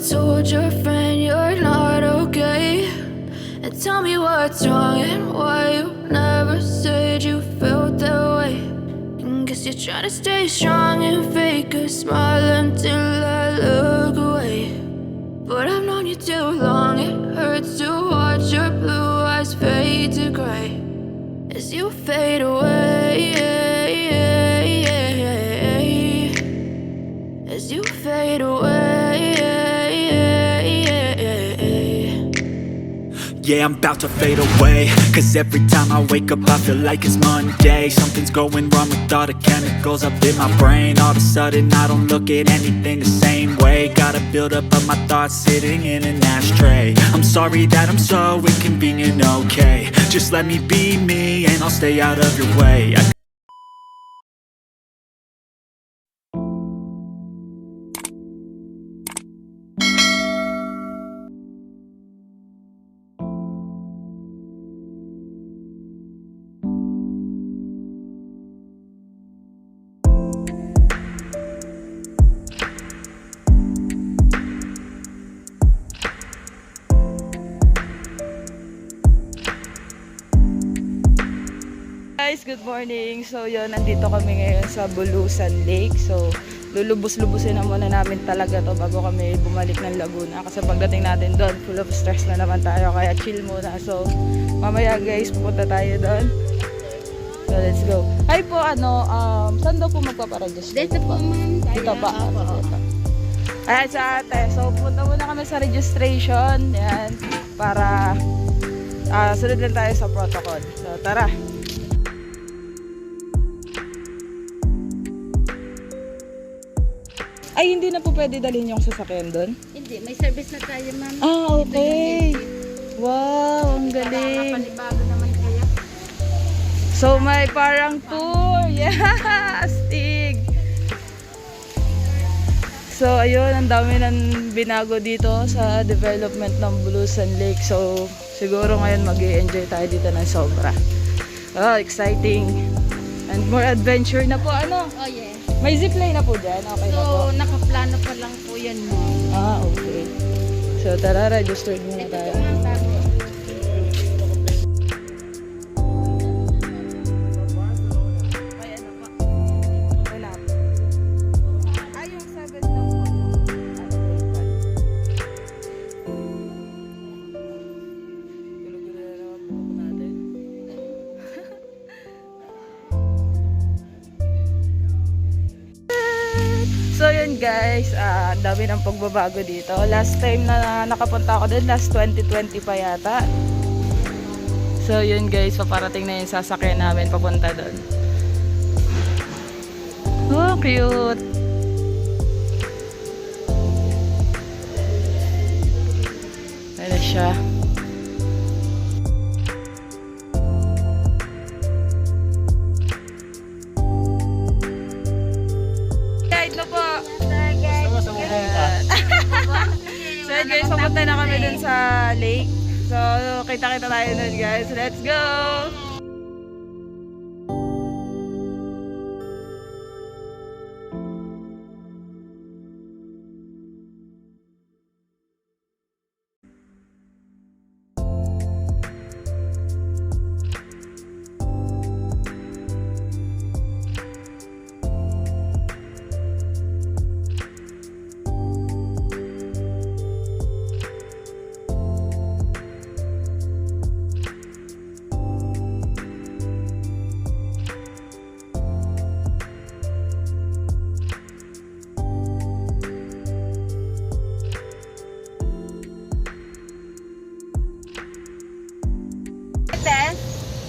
told your friend you're not okay? And tell me what's wrong and why you never said you felt that way. And guess you're trying to stay strong and fake a smile until I look away. But I've known you too long, it hurts to watch your blue eyes fade to gray as you fade away. As you fade away. Yeah, I'm about to fade away, cause every time I wake up I feel like it's Monday. Something's going wrong with all the chemicals up in my brain. All of a sudden I don't look at anything the same way. Gotta build up of my thoughts sitting in an ashtray. I'm sorry that I'm so inconvenient, okay. Just let me be me and I'll stay out of your way. Guys, good morning. So yun, nandito kami ngayon sa Bulusan Lake. So lulubos-lubusin na muna namin talaga to bago kami bumalik ng Laguna. Kasi pagdating natin doon, full of stress na naman tayo. Kaya chill muna. So mamaya guys, pupunta tayo doon. So let's go. Hi po, saan daw po magpaparegister? Dito po ma'am. Dito pa. Ayan sa ate. So pupunta muna kami sa registration. Yan. Para sunod lang tayo sa protocol. So tara. Ay, hindi na po pwede dalhin yung sasakyan doon? Hindi, may service na tayo ma'am. Ah, okay. Wow, ang Para galing. mapanibago naman kayo. So, may parang tour. Yes! Astig! So, ayun, ang dami nang binago dito sa development ng Bulusan Lake. So, siguro ngayon mag-i-enjoy tayo dito ng sobra. Oh, exciting. And more adventure na po, ano? Oh yeah. May zipline na po dyan. Okay na po. So, nakaplano pa lang po yan mo. Ah, okay. So, tara, registered muna Ito tayo. po ma'am bago. May ano po? Wala po. Ah, yung 7 na po. Gulo-gulo na naman buhok natin. So yun guys, ang dami ng pagbabago dito. Last time na nakapunta ako doon, last 2020 pa yata. So yun guys, paparating na yung sasakyan namin papunta doon. Oh, cute! Ano siya? Guide na po! So guys, papunta na kami dun sa lake. So, kita-kita tayo dun guys. Let's go!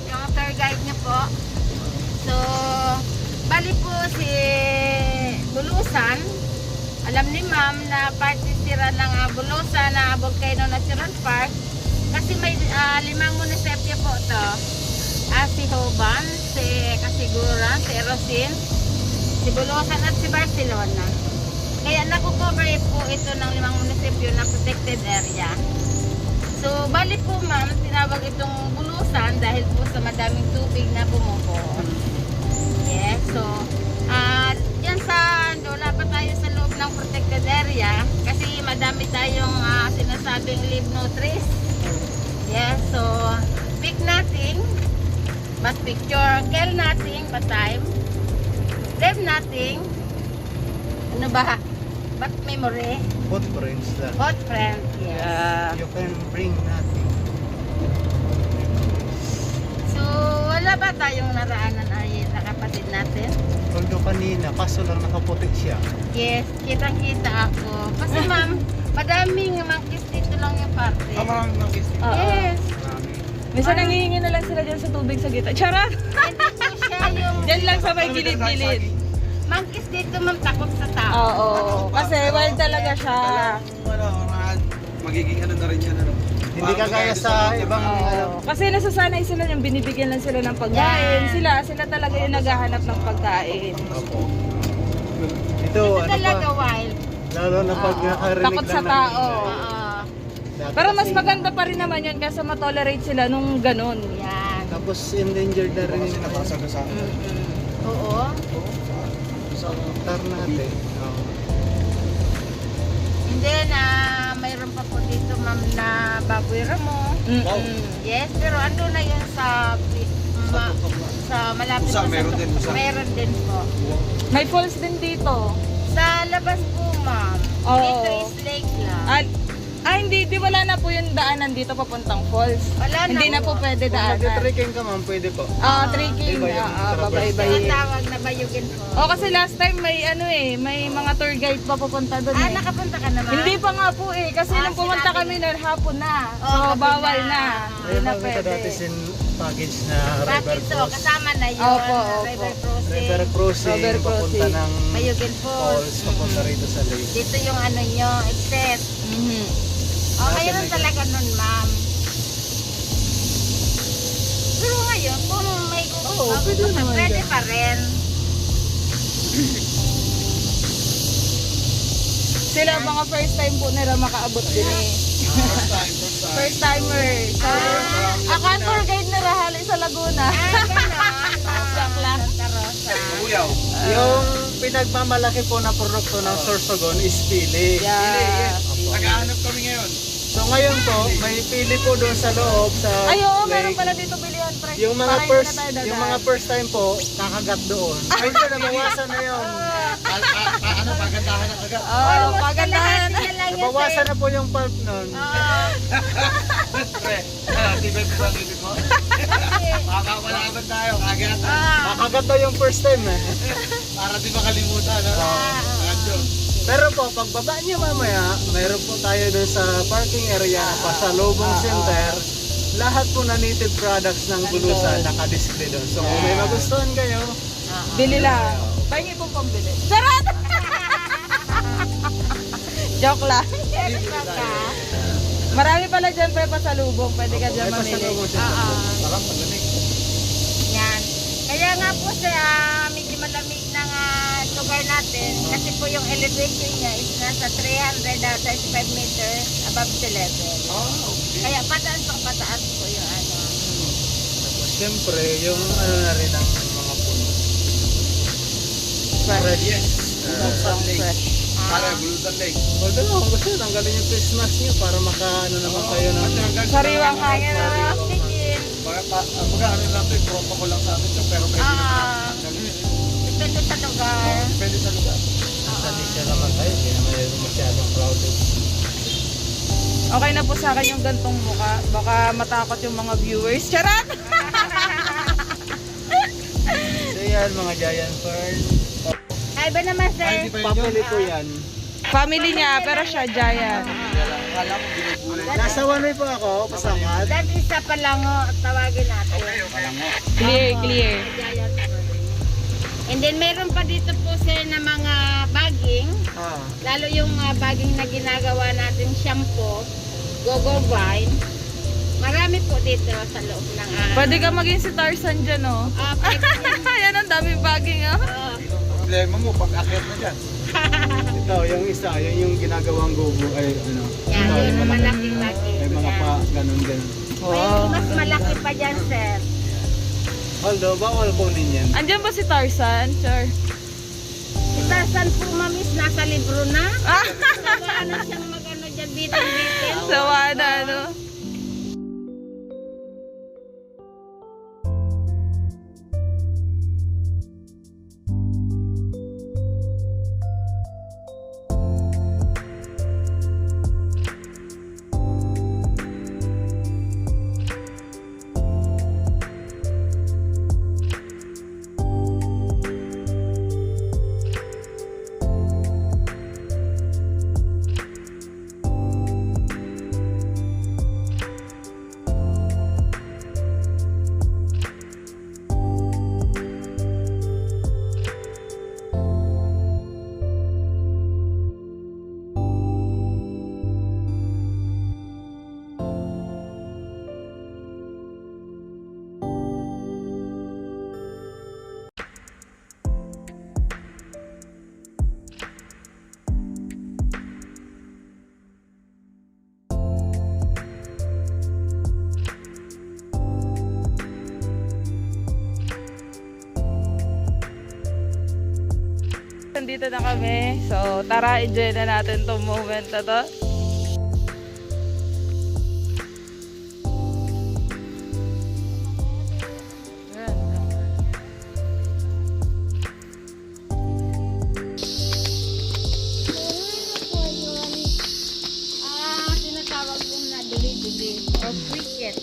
Yung tour guide niyo po. So, bali po si Bulusan. Alam ni ma'am na partisira ng Bulusan na Volcano Natural Park. Kasi may 5 munisipyo po to. Si Hoban, si Casiguran, si Erosin, si Bulusan at si Barcelona. Kaya nakukover po ito ng 5 munisipyo na protected area. So, bali po ma'am, tinawag itong Bulusan dahil po sa madaming tubig na bumuko. Yes, so, yan sa, wala pa tayo sa loob ng protected area kasi madami tayong sinasabing live nutris. Yes, so pick natin, but picture, kill natin, but time, live natin, ano ba? But memory, Footprints that hot friend, yes. Yeah. you can bring nothing. So, wala ba tayong naraanan ay nakapatid natin? Although kanina, kaso lang nakaputi siya. Yes, kitang-kita ako. Kasi ma'am, madaming monkeys dito lang yung party. Maraming mga Oo. Yes. Marami. Minsan nangihingi na lang sila dyan sa tubig sa gitna. Charot! Hindi po siya yung Dyan lang sa may gilid-gilid. monkeys dito ma'am takot sa tao. Oo. Kasi wild talaga siya. Magiging ano na rin yan, ano? Hindi kagaya sa ibang Oo. Kasi nasasanay sila yung binibigyan lang sila ng pagkain. Sila talaga yung naghahanap ng pagkain. Opo. Ito, Ito ano talaga pa, wild. lalo na pag nakarinig Takot sa lang ng tao. ingay. Oo. Dati Pero mas kasi- maganda pa rin naman yun kasi matolerate sila nung ganun. Yan. Tapos endangered na rin Kasi yung nabasag sa akin. Oo. tar natin. Oo. And then, mayroon pa po dito ma'am na baboy ramo. Yes, pero ando na yun sa malapit Pusa, po sa- meron din, pusa. Meron din po. May falls din dito. Sa labas po ma'am. Oo. Dito is lake lang. Hindi wala na po yung daanan dito papuntang falls. Wala na Hindi na po pwede Kung daanan. mag-trekking ka ma'am, pwede po. Trekking. Iba yung Babay-bay. Tinatawag na bayugin po. Kasi last time may may mga tour guide pa pupunta doon eh. Nakapunta ka naman? Hindi pa nga po eh, kasi nung pumunta sinabi kami noon hapon na. So gabi bawal na. na. Ay, Hindi na makita pwede. dati sin package na river Bakit so? cross. Kasama na yun. Opo. River crossing. River crossing, River papunta crossing. ng Bayugin Falls. falls, papunta rito sa lake. Dito yung ano nyo, exit. Mhm. Mayroon talaga nun, ma'am. Pero ngayon, kung may pwede pa rin. Sila mga first time po nila makaabot din eh. First timer. So, ako ang tour guide na rahali sa Laguna. Joke lang. Santa Rosa. Kuyaw. Yung pinagmamalaki po na produkto ng Sorsogon is pili. Yeah. Naghahanap kami ngayon. So ngayon po, may pili po doon sa loob sa Ay, oo, meron lake. pala dito bilihan, pre. Yung mga Para hindi first, na tayo dadaan. yung mga first time po, kakagat doon. Ay, ito, nabawasan na yun. Ano, pagandahan na agad. Oo, pagandahan. Nabawasan na po yung pulp nun. Pre, tibay ko bang ibig mo? Makakawalaban tayo, kagad. Kakagat daw yung first time eh. Para di makalimutan, ano? Radyo. Pero po, pagbaba niyo mamaya, mayroon po tayo doon sa parking area pa sa Lobong Center. Lahat po na native products ng Bulusan naka-display doon. So kung may magustuhan kayo, Bili lang. Pahingi pong pambili. Charot! Joke lang. Marami pala dyan pa pasalubong. Pwede ka dyan may mamili. pasalubong siya. Sarap, malamig. Yan. Kaya nga po sa medyo malamig ng lugar natin kasi po yung elevation niya is nasa 335 meters above sea level. Kaya pataas po yung ano. Tapos siyempre, yung ano na rin ang mga puno. Fresh. Yes. Fresh. Para Bulusan Lake. Although kung gusto, tanggalin yung face mask niyo para makaano naman kayo ng Sariwang hangin na. Oxygen. Mga ano lang ito, protocol lang sa amin ito, pero pwede naman. Depende sa lugar. Depende sa lugar. sa Alicia naman tayo, hindi naman yun masyadong crowded. Okay na po sa akin yung gantong muka. Baka matakot yung mga viewers. Charot! So yan, mga giant fern. Ay ba naman sir? Ay, di ba yun? Family po yan. Family niya, pero siya giant. Kala ko binubulay. Nasa one way po ako, pasangkat. That is sa palango tawagin natin. Clear. Giant bird. And then meron pa dito po sir na mga bagging. Ah, Lalo yung bagging na ginagawa natin shampoo, go-go vine. Marami po dito sa loob ng Pwede ka maging si Tarzan dyan, oh. pwede yan. Yan ang daming bagging, oh. Problema mo, pag akyat na dyan. ito, yung isa, yun yung ginagawang gubo, ay ano. Yan, ito, yun yung ang malaki. malaking bagging. May mga pa, ganun. May mas malaki pa dyan sir. Although, bawal kunin yan. Andyan ba si Tarzan? Sure. Si Tarzan po mamis, nasa libro na. Wala na siyang siya bitin-bitin. Sawa na, no? Nandito na kami. So, tara, enjoy na natin tong moment na to. Tinatawag yung na dili-dili o cricket.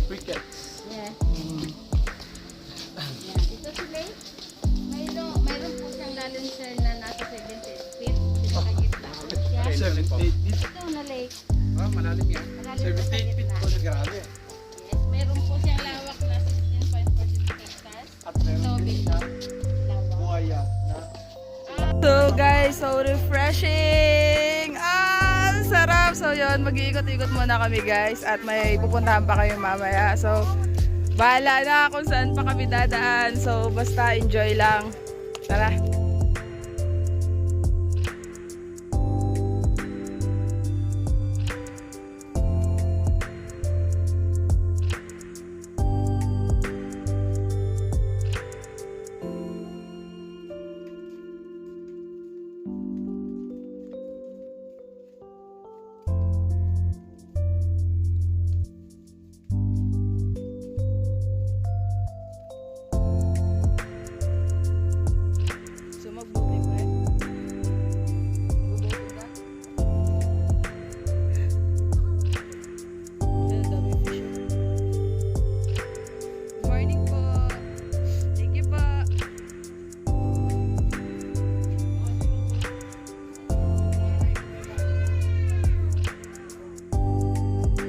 Crickets. Yeah. Yeah. Ito si Lake. Mayroon po siyang lalim sir na nasa 70 feet. Pinakagitna po siya. 78 feet. Ito na Lake. Ah, malalim yan. Malalim sa 78 feet gitna. po na grabe. Yes. Mayroon po siyang lawak na 16.42 hectares. At meron din Tubig siya lawak. buhaya na So guys, so refreshing! Sarap! So yun, mag-iikot-ikot muna kami guys at may pupuntahan pa kayo mamaya. So, bahala na kung saan pa kami dadaan. So, basta enjoy lang. Tara! So, magbuti pa eh. Magbuti ka? Ayan, dami fish. Good morning po. Thank you po.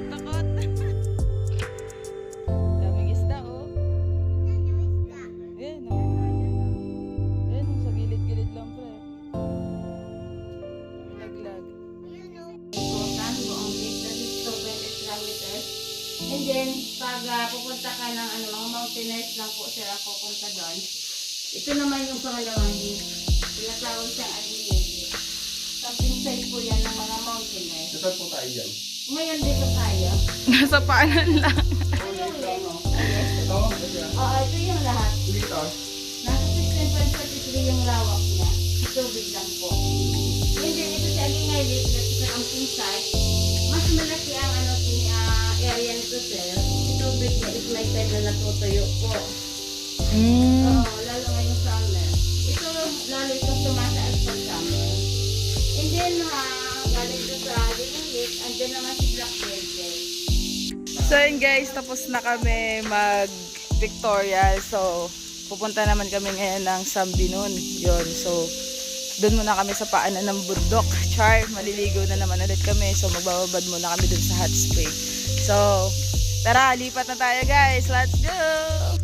Takot. Daming isda oh. Ayan oh. Ayan, sa gilid-gilid lang pre. Laglag. Buong lake that is 220 kilometers. And then, pag pupunta ka ng mga mountainers lang po sila pupunta doon. Ito naman yung pangalawang lake. Tinatawag siyang Alinege. Camping site po yan ng mga mountainers. Saan po tayo dyan? Ngayon dito tayo. Nasa paanan lang. Ito yung lake. Yes. Ito, ito yan. Oo, ito yung lahat. Dito. Nasa 16.43 yung lawak niya. Tubig lang po. And then, ito si Alingay Lake, that is a camping site. Mas malaki ang area nito, sir. Yung tubig niya is may time na natutuyo po. Oo, lalo ngayong summer. Ito, lalo itong tumataas pag summer. And then, galing ito sa Alingay Lake, andyan naman si Black Bear. So yun guys, tapos na kami mag Victoria. So, pupunta naman kami ngayon ng Sambinon. Yun, so doon muna kami sa paanan ng bundok. Char, maliligo na naman ulit kami. So, magbababad muna kami dun sa hot spring. So, tara, lipat na tayo guys. Let's go!